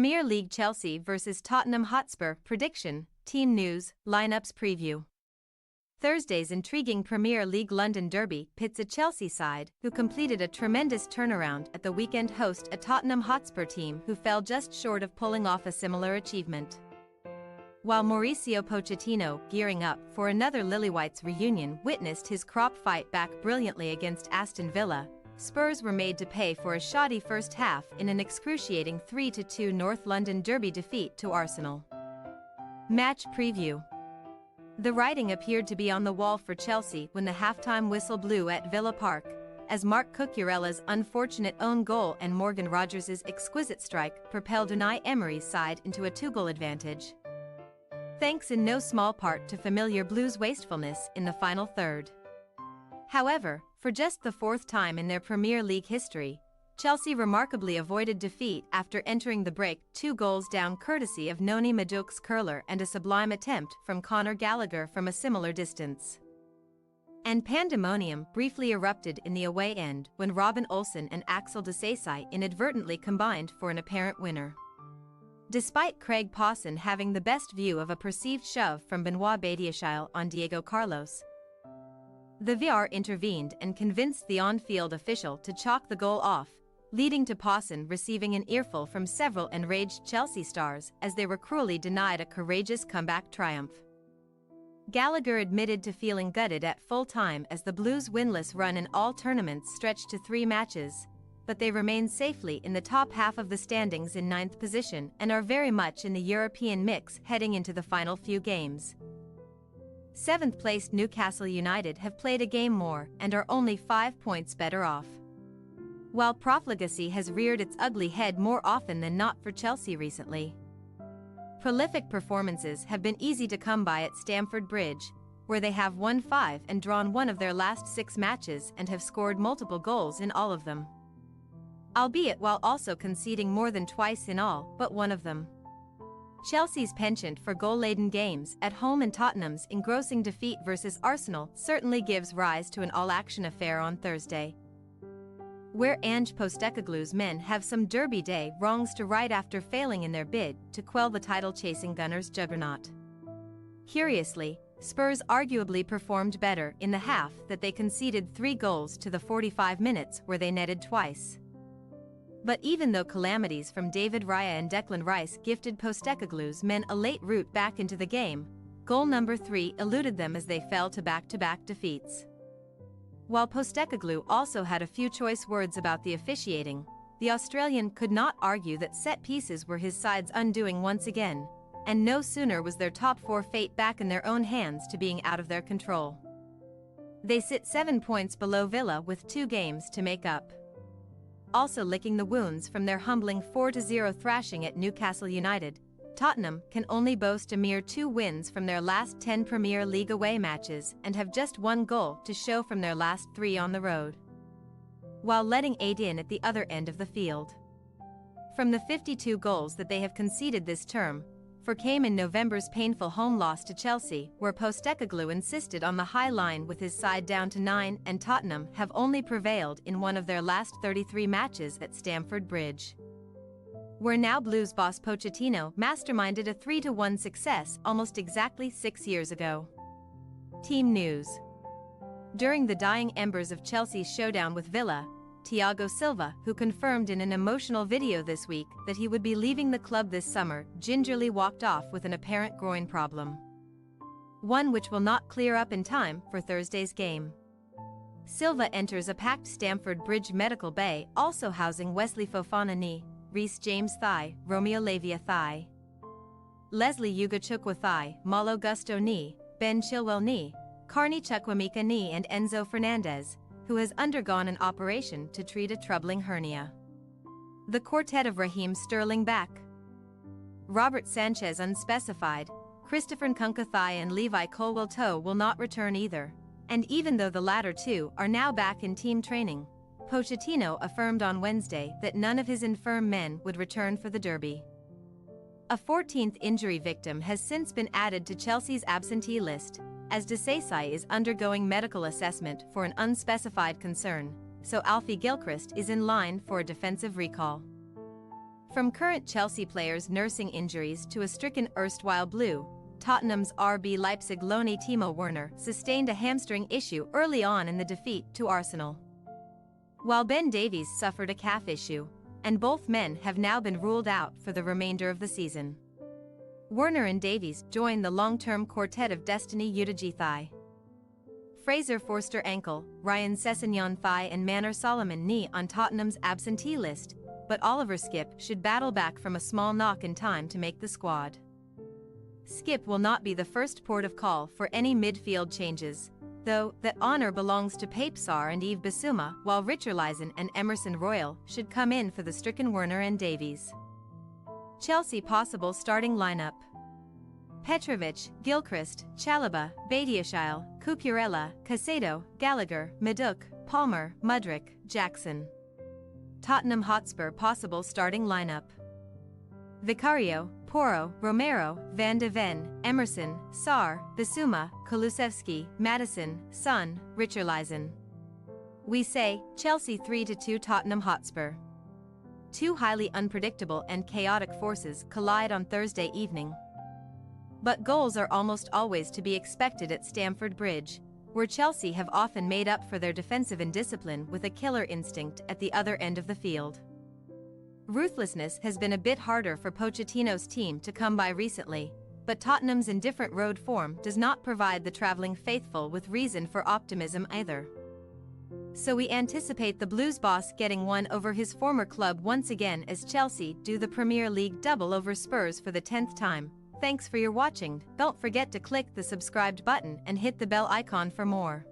Premier League Chelsea vs Tottenham Hotspur prediction, team news, lineups preview. Thursday's intriguing Premier League London derby pits a Chelsea side who completed a tremendous turnaround at the weekend host a Tottenham Hotspur team who fell just short of pulling off a similar achievement. While Mauricio Pochettino, gearing up for another Lilywhites reunion, witnessed his crop fight back brilliantly against Aston Villa, Spurs were made to pay for a shoddy first half in an excruciating 3-2 North London derby defeat to Arsenal. Match preview. The writing appeared to be on the wall for Chelsea when the halftime whistle blew at Villa Park, as Marc Cucurella's unfortunate own goal and Morgan Rogers' exquisite strike propelled Unai Emery's side into a 2-goal advantage. Thanks in no small part to familiar Blues' wastefulness in the final third. However, for just the fourth time in their Premier League history, Chelsea remarkably avoided defeat after entering the break 2 goals down courtesy of Noni Madueke's curler and a sublime attempt from Conor Gallagher from a similar distance. And pandemonium briefly erupted in the away end when Robin Olsen and Axel Disasi inadvertently combined for an apparent winner. Despite Craig Pawson having the best view of a perceived shove from Benoit Badiashile on Diego Carlos, the VAR intervened and convinced the on-field official to chalk the goal off, leading to Pawson receiving an earful from several enraged Chelsea stars as they were cruelly denied a courageous comeback triumph. Gallagher admitted to feeling gutted at full time as the Blues' winless run in all tournaments stretched to 3 matches, but they remain safely in the top half of the standings in 9th position and are very much in the European mix heading into the final few games. 7th-placed Newcastle United have played a game more and are only 5 points better off. While profligacy has reared its ugly head more often than not for Chelsea recently, prolific performances have been easy to come by at Stamford Bridge, where they have won 5 and drawn 1 of their last 6 matches and have scored multiple goals in all of them, albeit while also conceding more than twice in all but one of them. Chelsea's penchant for goal-laden games at home and Tottenham's engrossing defeat versus Arsenal certainly gives rise to an all-action affair on Thursday, where Ange Postecoglou's men have some Derby Day wrongs to right after failing in their bid to quell the title-chasing Gunners' juggernaut. Curiously, Spurs arguably performed better in the half that they conceded 3 goals to the 45 minutes where they netted twice. But even though calamities from David Raya and Declan Rice gifted Postecoglou's men a late route back into the game, goal number 3 eluded them as they fell to back-to-back defeats. While Postecoglou also had a few choice words about the officiating, the Australian could not argue that set pieces were his side's undoing once again, and no sooner was their top 4 fate back in their own hands to being out of their control. They sit 7 points below Villa with 2 games to make up. Also licking the wounds from their humbling 4-0 thrashing at Newcastle United, Tottenham can only boast a mere 2 wins from their last 10 Premier League away matches and have just 1 goal to show from their last 3 on the road, while letting 8 in at the other end of the field. From the 52 goals that they have conceded this term, 4 came in November's painful home loss to Chelsea, where Postecoglou insisted on the high line with his side down to 9, and Tottenham have only prevailed in one of their last 33 matches at Stamford Bridge, where now Blues boss Pochettino masterminded a 3-1 success almost exactly 6 years ago. Team news. During the dying embers of Chelsea's showdown with Villa, Thiago Silva, who confirmed in an emotional video this week that he would be leaving the club this summer, gingerly walked off with an apparent groin problem, one which will not clear up in time for Thursday's game. Silva enters a packed Stamford Bridge medical bay also housing Wesley Fofana knee, Reece James thigh, Romeo Lavia thigh, Leslie Ugachukwu thigh, Malo Gusto knee, Ben Chilwell knee, Carney Chukwuemeka knee, and Enzo Fernandez, who has undergone an operation to treat a troubling hernia. The quartet of Raheem Sterling back, Robert Sanchez unspecified, Christopher Nkunku thigh, and Levi Colwill toe will not return either, and even though the latter 2 are now back in team training, Pochettino affirmed on Wednesday that none of his infirm men would return for the derby. A 14th injury victim has since been added to Chelsea's absentee list, as Disasi is undergoing medical assessment for an unspecified concern, so Alfie Gilchrist is in line for a defensive recall. From current Chelsea players nursing injuries to a stricken erstwhile Blue, Tottenham's RB Leipzig loanee Timo Werner sustained a hamstring issue early on in the defeat to Arsenal, while Ben Davies suffered a calf issue, and both men have now been ruled out for the remainder of the season. Werner and Davies join the long-term quartet of Destiny Udogie thigh, Fraser Forster ankle, Ryan Sessegnon thigh and Manor Solomon knee on Tottenham's absentee list, but Oliver Skipp should battle back from a small knock in time to make the squad. Skipp will not be the first port of call for any midfield changes, though that honor belongs to Pape Sarr and Yves Bissouma, while Richarlison and Emerson Royal should come in for the stricken Werner and Davies. Chelsea possible starting lineup: Petrovic, Gilchrist, Chalobah, Badiashile, Cucurella, Caicedo, Gallagher, Maduk, Palmer, Mudryk, Jackson. Tottenham Hotspur possible starting lineup: Vicario, Porro, Romero, Van de Ven, Emerson, Sarr, Bissouma, Kulusevski, Maddison, Son, Richarlison. We say, Chelsea 3-2 Tottenham Hotspur. Two highly unpredictable and chaotic forces collide on Thursday evening. But goals are almost always to be expected at Stamford Bridge, where Chelsea have often made up for their defensive indiscipline with a killer instinct at the other end of the field. Ruthlessness has been a bit harder for Pochettino's team to come by recently, but Tottenham's indifferent road form does not provide the travelling faithful with reason for optimism either. So we anticipate the Blues boss getting one over his former club once again as Chelsea do the Premier League double over Spurs for the 10th time. Thanks for your watching. Don't forget to click the subscribed button and hit the bell icon for more.